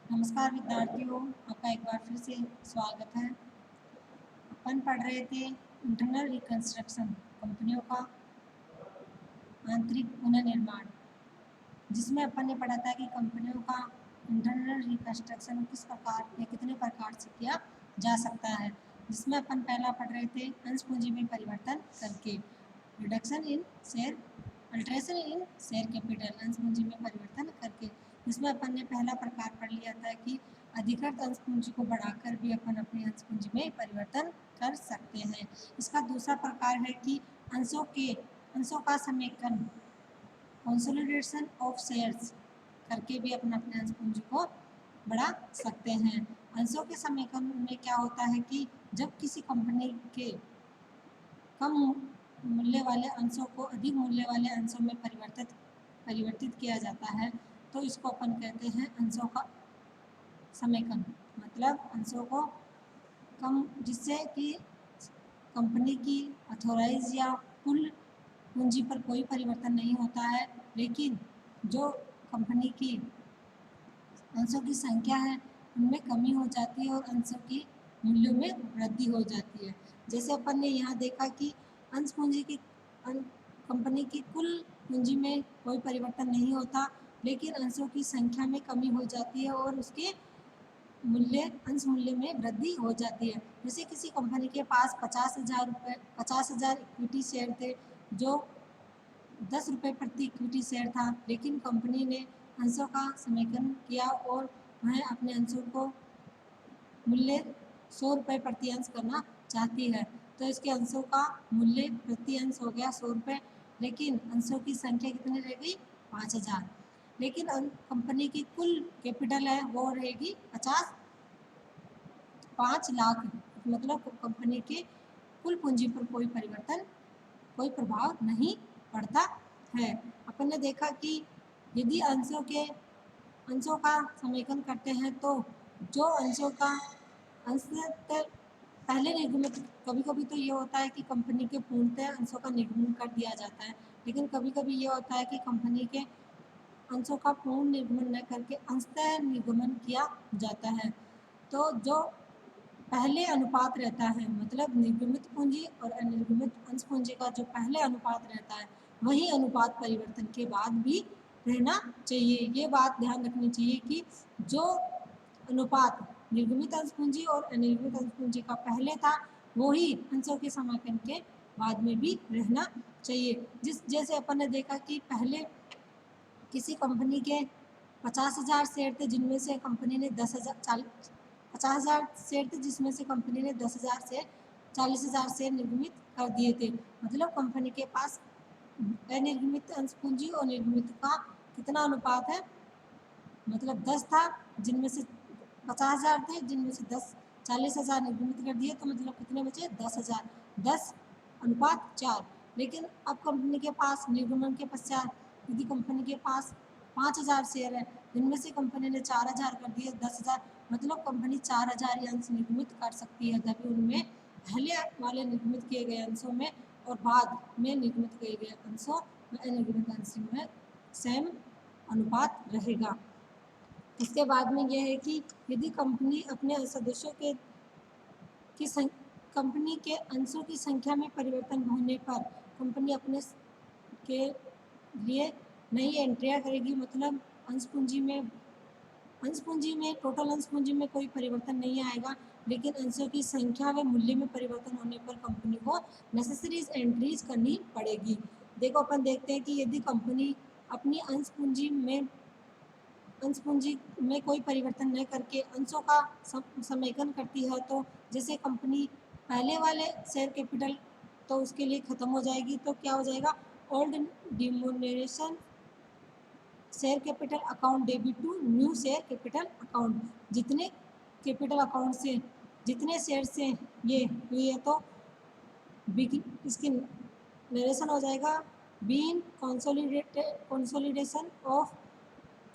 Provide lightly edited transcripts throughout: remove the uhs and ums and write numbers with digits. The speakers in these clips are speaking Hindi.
नमस्कार विद्यार्थियों, आपका एक बार फिर से स्वागत है। अपन पढ़ रहे थे इंटरनल रिकंस्ट्रक्शन, कंपनियों का आंतरिक पुनर्निर्माण, जिसमें अपन ने पढ़ा था कि कंपनियों का इंटरनल रिकंस्ट्रक्शन किस प्रकार या कितने प्रकार से किया जा सकता है। जिसमें अपन पहला पढ़ रहे थे अंश पूंजी में परिवर्तन करके, reduction in share, alteration in share capital, अंश पूंजी में परिवर्तन करके। जिसमें अपन ने पहला प्रकार पढ़ लिया था कि अधिकृत अंश पूंजी को बढ़ाकर भी अपन अपनी अंश पूंजी में परिवर्तन कर सकते हैं। इसका दूसरा प्रकार है कि अंशों का समेकन, कंसोलिडेशन ऑफ शेयर्स करके भी अपन अपने अंश पूंजी को बढ़ा सकते हैं। अंशों के समेकन में क्या होता है कि जब किसी कंपनी के कम मूल्य वाले अंशों को अधिक मूल्य वाले अंशों में परिवर्तित किया जाता है, तो इसको अपन कहते हैं अंशों का समेकन। मतलब अंशों को कम, जिससे कि कंपनी की अथॉराइज या कुल पूंजी पर कोई परिवर्तन नहीं होता है, लेकिन जो कंपनी की अंशों की संख्या है उनमें कमी हो जाती है और अंशों की मूल्यों में वृद्धि हो जाती है। जैसे अपन ने यहाँ देखा कि अंश पूंजी की कंपनी की कुल पूंजी में कोई परिवर्तन नहीं होता, लेकिन अंशों की संख्या में कमी हो जाती है और उसके अंश मूल्य में वृद्धि हो जाती है। जैसे किसी कंपनी के पास 50,000 इक्विटी शेयर थे, जो 10 रुपये प्रति इक्विटी शेयर था, लेकिन कंपनी ने अंशों का समेकन किया और वह अपने अंशों को मूल्य 100 रुपये प्रति अंश करना चाहती है, तो इसके अंशों का मूल्य प्रति अंश हो गया 100 रुपये, लेकिन अंशों की संख्या कितनी रह गई? 5,000। लेकिन कंपनी की कुल कैपिटल है वो रहेगी 5 लाख। मतलब कंपनी के कुल पूंजी पर कोई प्रभाव नहीं पड़ता है। अपन ने देखा कि यदि अंशों का समेकन करते हैं तो जो अंशों का अंश पहले निर्गमित, कभी कभी तो ये होता है कि कंपनी के पूर्णतः अंशों का निर्गमन कर दिया जाता है, लेकिन कभी कभी ये होता है कि कंपनी के अंशों का पूर्ण निर्गमन न करके अंशतः निर्गमन किया जाता है। तो जो पहले अनुपात रहता है, मतलब निर्गमित पूंजी और अनिर्गमित अंश पूंजी का जो पहले अनुपात रहता है, वही अनुपात परिवर्तन के बाद भी रहना चाहिए। ये बात ध्यान रखनी चाहिए कि जो अनुपात निर्गमित अंश पूंजी और अनिर्गमित अंश पूंजी का पहले था, वही अंशों के समेकन के बाद में भी रहना चाहिए। जैसे अपन ने देखा कि पहले किसी कंपनी के 50,000 शेयर थे, जिनमें से कंपनी ने 50,000 शेयर थे, जिसमें से कंपनी ने 10,000 शेयर 40,000 शेयर निर्गमित कर दिए थे। मतलब कंपनी के पास अनिर्गमित अंश पूंजी और निर्गमित का कितना अनुपात है? मतलब 10 था, जिनमें से 50,000 थे, जिनमें से 40,000 निर्गमित कर दिए, तो मतलब कितने बचे? 10,000। 10:4। लेकिन अब कंपनी के पास निर्गमन के पश्चात यदि कंपनी के पास 5,000 शेयर है, जिनमें से कंपनी ने 4,000 कर दिए, 10,000, मतलब कंपनी 4,000 अंश निर्गमित कर सकती है। तभी उनमें पहले वाले निर्गमित किए गए अंशों में और बाद में निर्गमित किए गए अंशों में अनिर्गमित अंशों में सेम अनुपात रहेगा। इसके बाद में यह है कि यदि कंपनी अपने सदस्यों कंपनी के अंशों की संख्या में परिवर्तन होने पर कंपनी अपने के लिए नई एंट्रियां करेगी। मतलब अंश पूंजी में टोटल अंश पूंजी में कोई परिवर्तन नहीं आएगा, लेकिन अंशों की संख्या व मूल्य में परिवर्तन होने पर कंपनी को नेसेसरीज एंट्रीज करनी पड़ेगी। देखो, अपन देखते हैं कि यदि कंपनी अपनी अंश पूंजी में कोई परिवर्तन न करके अंशों का समेकन करती है, तो जैसे कंपनी पहले वाले शेयर कैपिटल तो उसके लिए खत्म हो जाएगी, तो क्या हो जाएगा? Old denomination share capital account debit to new share capital account. जितने कैपिटल अकाउंट से जितने शेयर से ये हुई है, तो इसकी नरेशन हो जाएगा बीन कंसोलिडेशन ऑफ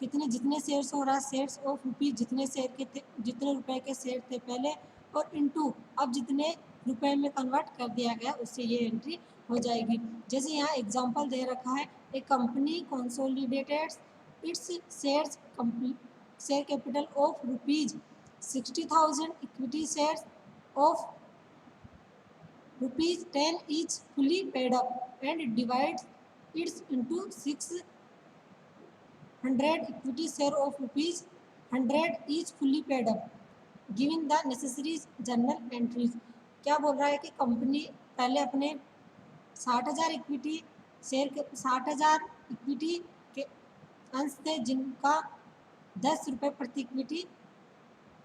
जितने शेयर्स हो रहा है, शेयर्स ऑफ रुपीज, जितने रुपए के शेयर थे पहले, और इनटू अब जितने रुपए में कन्वर्ट कर दिया गया, उससे ये एंट्री हो जाएगी। जैसे यहाँ एग्जांपल दे रखा है, A company consolidated its shares share capital of ₹60,000 equity shares of ₹10 each fully paid up and divides it into 600 equity share of ₹100 each fully paid up, giving the necessary journal entries। क्या बोल रहा है कि कंपनी पहले अपने 60,000 इक्विटी शेयर के 60,000 इक्विटी के अंश थे जिनका ₹10 प्रति इक्विटी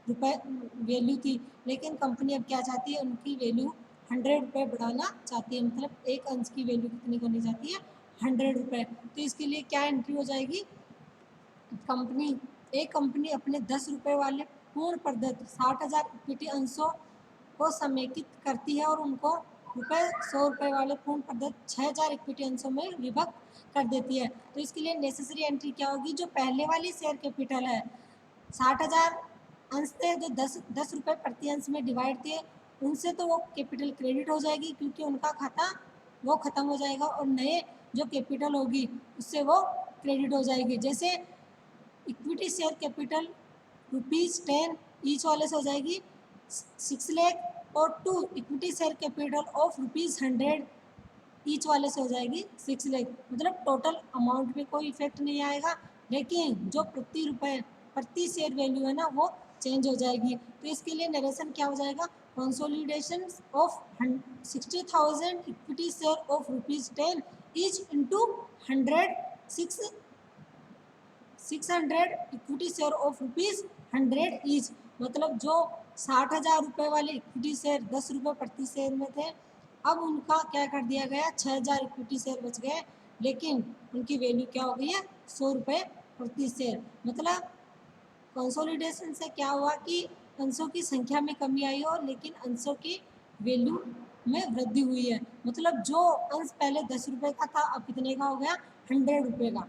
वैल्यू थी, लेकिन कंपनी अब क्या चाहती है, उनकी वैल्यू ₹100 बढ़ाना चाहती है। मतलब एक अंश की वैल्यू कितनी करनी चाहती है, ₹100। तो इसके लिए क्या एंट्री हो जाएगी, कंपनी अपने ₹10 वाले पूर्ण प्रदत्त 60,000 इक्विटी अंशों को समेकित करती है और उनको ₹100 वाले पूर्ण प्रदत्त 6,000 इक्विटी अंशों में विभक्त कर देती है। तो इसके लिए नेसेसरी एंट्री क्या होगी, जो पहले वाली शेयर कैपिटल है 60,000 अंश थे जो ₹10 प्रति अंश में डिवाइड थे, उनसे तो वो कैपिटल क्रेडिट हो जाएगी क्योंकि उनका खाता वो ख़त्म हो जाएगा और नए जो कैपिटल होगी उससे वो क्रेडिट हो जाएगी। जैसे इक्विटी शेयर कैपिटल ₹10 ईच वाले से हो जाएगी 6 लाख और 2 equity share capital of ₹100 each वाले से हो जाएगी 6 लाख। मतलब टोटल अमाउंट में कोई इफेक्ट नहीं आएगा, लेकिन जो प्रति शेयर वैल्यू है ना वो चेंज हो जाएगी। तो इसके लिए नरेशन क्या हो जाएगा, consolidation of 60,000 equity share of ₹10 each into 600 equity share of ₹100 each. मतलब जो 60,000 रुपये वाले इक्विटी शेयर ₹10 प्रति शेयर में थे, अब उनका क्या कर दिया गया, 6,000 इक्विटी शेयर बच गए, लेकिन उनकी वैल्यू क्या हो गई है, ₹100 प्रति शेयर। मतलब कंसोलिडेशन से क्या हुआ कि अंशों की संख्या में कमी आई हो, लेकिन अंशों की वैल्यू में वृद्धि हुई है। मतलब जो अंश पहले ₹10 का था अब कितने का हो गया, ₹100 का।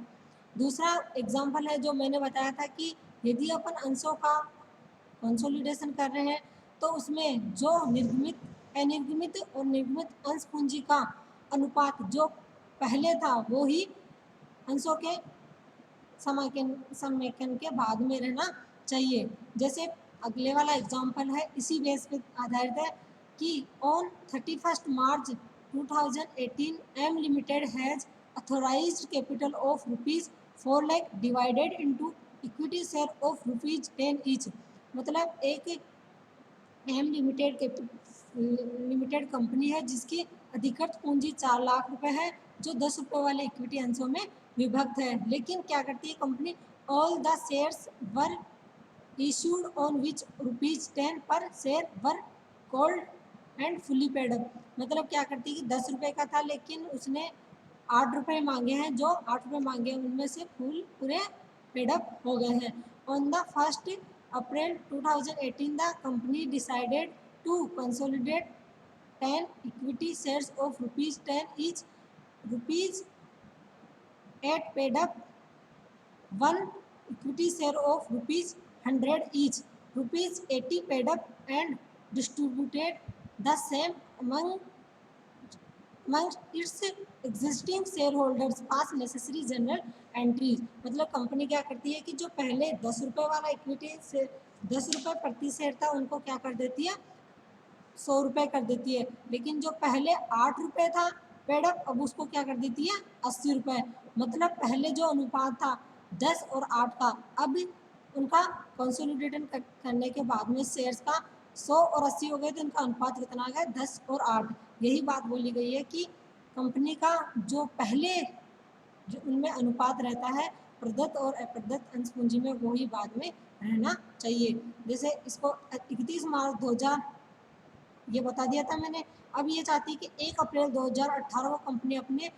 दूसरा एग्जाम्पल है जो मैंने बताया था कि यदि अपन अंशों का कंसोलिडेशन कर रहे हैं तो उसमें जो निर्गमित, अनिर्गमित और निर्गमित अंश पूंजी का अनुपात जो पहले था वो ही अंशों के समेकन के बाद में रहना चाहिए। जैसे अगले वाला एग्जाम्पल है इसी बेस पे आधारित है कि ऑन 31 मार्च 2018 M limited has authorised capital of ₹4 lakh divided into equity share of ₹10 each. मतलब एक एम लिमिटेड कंपनी है जिसकी अधिकृत पूंजी 4 लाख रुपए है, जो ₹10 वाले इक्विटी अंशों में विभक्त है। लेकिन क्या करती है company, all the shares were issued on which ₹10 पर share were called and fully paid up. मतलब क्या करती है कि ₹10 का था लेकिन उसने ₹8 मांगे हैं, जो ₹8 मांगे हैं उनमें से पूरे पेड अप हो गए हैं। On the 1 April 2018 the company decided to consolidate 10 equity shares of ₹10 each, ₹8 paid up, 1 equity share of ₹100 each, ₹80 paid up and distributed the same amongst its existing shareholders pass necessary journal entries। मतलब कंपनी क्या करती है कि जो पहले ₹10 वाला इक्विटी से ₹10 प्रति शेयर था उनको क्या कर देती है, ₹100 कर देती है, लेकिन जो पहले ₹8 था पेड अप अब उसको क्या कर देती है, ₹80। मतलब पहले जो अनुपात था 10 और 8 का, अब उनका कंसोलिडेशन करने के बाद में शेयर्स का 100 और 80 हो गए, तो इनका अनुपात कितना आ गया, 10 और 8। यही बात बोली गई है कि कंपनी का जो पहले जो उनमें अनुपात रहता है प्रदत्त और अप्रदत्त अंश पूंजी में, वो ही बाद में रहना चाहिए। जैसे इसको 31 मार्च 2000 ये बता दिया था मैंने। अब ये चाहती है कि 1 अप्रैल 2018 को कंपनी अपने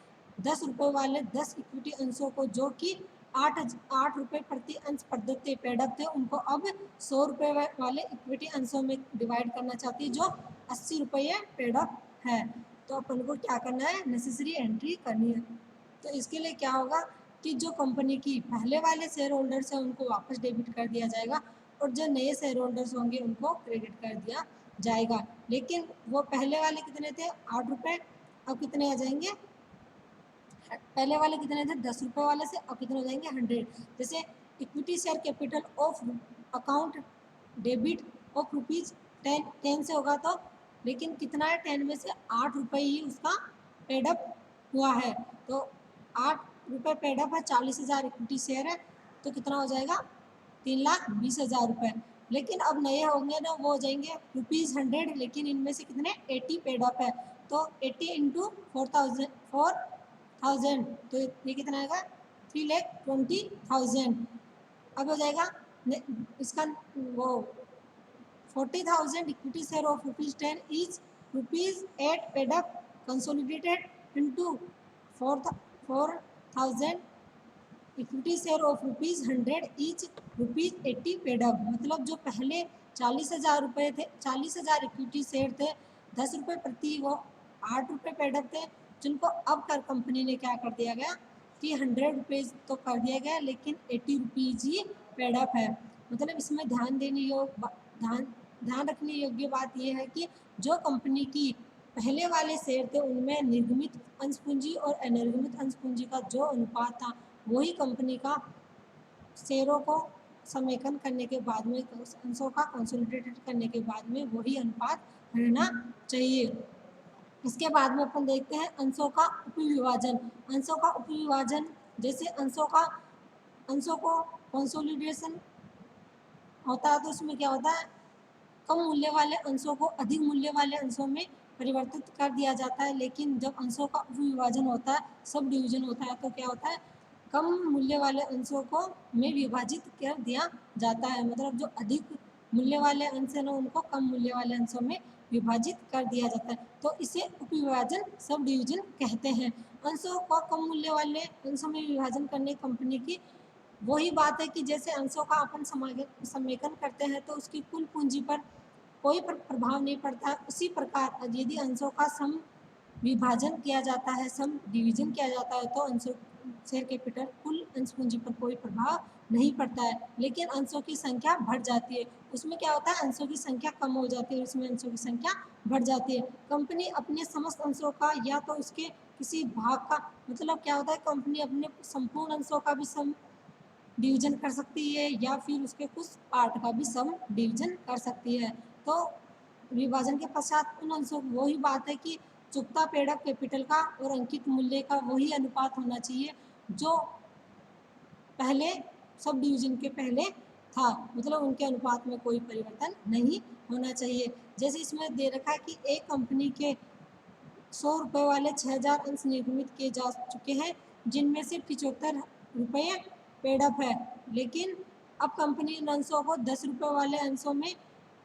₹10 वाले 10 इक्विटी अंशों को, जो कि ₹8 प्रति अंश प्रदत्त पेड अप थे, उनको अब ₹100 वाले इक्विटी अंशों में डिवाइड करना चाहती है, जो ₹80 पेड अप है। तो अपन को क्या करना है, नेसेसरी एंट्री करनी है। तो इसके लिए क्या होगा कि जो कंपनी की पहले वाले शेयर होल्डर्स हैं उनको वापस डेबिट कर दिया जाएगा और जो नए शेयर होल्डर्स होंगे उनको क्रेडिट कर दिया जाएगा। लेकिन वो पहले वाले कितने थे, ₹8, अब कितने आ जाएंगे, पहले वाले कितने थे, ₹10 वाले से अब कितने हो जाएंगे, 100। जैसे equity share capital of account debit of ₹10 से होगा तो, लेकिन कितना है 10 में से 8 रुपये ही उसका पेडअप हुआ है, तो 8 रुपये पेडअप है, 40,000 इक्विटी शेयर है, तो कितना हो जाएगा 3,20,000 रुपये। लेकिन अब नए होंगे ना, वो हो जाएंगे ₹100, लेकिन इनमें से कितने 80 पेडअप है, तो 80 इंटू 4,000, तो ये कितना आएगा 3,20,000। अब हो जाएगा इसका वो 40,000 equity share of ₹10 is ₹8 paid up consolidated into 4,000 equity share of ₹100 each ₹80 paid up. मतलब जो पहले 40,000 रुपये थे, 40,000 इक्विटी शेयर थे, 10 रुपये प्रति, वो 8 रुपये पेड अप थे, जिनको अब कर कंपनी ने क्या कर दिया गया कि 100 रुपीज़ तो कर दिया गया, लेकिन 80 रुपीज़ ही पेड अप है। मतलब इसमें ध्यान रखने योग्य बात यह है कि जो कंपनी की पहले वाले शेयर थे उनमें निर्गमित अंश पूंजी और अनिर्गमित अंश पूंजी का जो अनुपात था, वही कंपनी का शेयरों को समेकन करने के बाद में, अंशों का कंसोलिडेटेड करने के बाद में वही अनुपात रहना चाहिए। इसके बाद में अपन देखते हैं अंशों का उपविभाजन। अंशों का उपविभाजन, जैसे अंशों को कंसोलिडेशन होता है तो उसमें क्या होता है, कम मूल्य वाले अंशों को अधिक मूल्य वाले अंशों में परिवर्तित कर दिया जाता है। लेकिन जब अंशों का उपविभाजन होता है, सब डिवीजन होता है, तो क्या होता है, कम मूल्य वाले अंशों को में विभाजित कर दिया जाता है। मतलब जो अधिक मूल्य वाले अंश है ना, उनको कम मूल्य वाले अंशों में विभाजित कर दिया जाता है, तो इसे उपविभाजन सब डिवीजन कहते हैं। अंशों को कम मूल्य वाले अंशों में विभाजन करने कंपनी की वही बात है कि जैसे अंशों का अपन समेकन करते हैं तो उसकी कुल पूंजी पर कोई प्रभाव नहीं पड़ता। उसी प्रकार यदि अंशों का सम विभाजन किया जाता है, सम डिवीजन किया जाता है, तो अंशों शेयर कैपिटल कुल अंश पूंजी पर कोई प्रभाव नहीं पड़ता है, लेकिन अंशों की संख्या बढ़ जाती है। उसमें क्या होता है, अंशों की संख्या कम हो जाती है, उसमें अंशों की संख्या बढ़ जाती है। कंपनी अपने समस्त अंशों का या तो उसके किसी भाग का, मतलब क्या होता है, कंपनी अपने संपूर्ण अंशों का भी सम डिवीजन कर सकती है या फिर उसके कुछ पार्ट का भी सम डिवीजन कर सकती है। तो विभाजन के पश्चात उन अंशों, वही बात है कि चुकता पेड अप कैपिटल का और अंकित मूल्य का वही अनुपात होना चाहिए जो पहले सब डिवीजन के पहले था, मतलब उनके अनुपात में कोई परिवर्तन नहीं होना चाहिए। जैसे इसमें दे रखा है कि एक कंपनी के 100 रुपये वाले 6,000 अंश निर्गमित किए जा चुके हैं, जिनमें से 75 रुपये पेड अप है, लेकिन अब कंपनी इन अंशों को 10 रुपये वाले अंशों में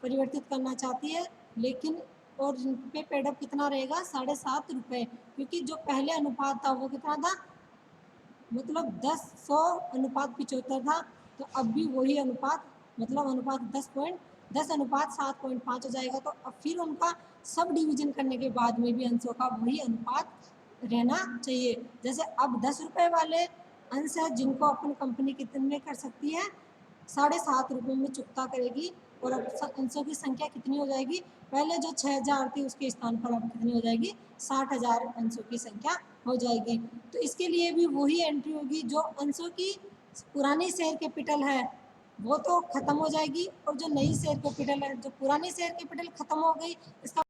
परिवर्तित करना चाहती है, लेकिन और जिन पे पेड अप कितना रहेगा 7.5 रुपये, क्योंकि जो पहले अनुपात था वो कितना था, मतलब 10:100:75 था, तो अब भी वही अनुपात, मतलब अनुपात 10:7.5 हो जाएगा। तो अब फिर उनका सब डिवीजन करने के बाद में भी अंशों का वही अनुपात रहना चाहिए। जैसे अब 10 रुपये वाले अंश है जिनको अपन कंपनी कितने कर सकती है, 7.5 रुपये में चुकता करेगी, और अब अंशों की संख्या कितनी हो जाएगी, पहले जो 6,000 थी उसके स्थान पर अब कितनी हो जाएगी, 60,000 अंशों की संख्या हो जाएगी। तो इसके लिए भी वही एंट्री होगी, जो अंशों की पुरानी शेयर कैपिटल है वो तो खत्म हो जाएगी, और जो नई शेयर कैपिटल है, जो पुरानी शेयर कैपिटल खत्म हो गई, इसका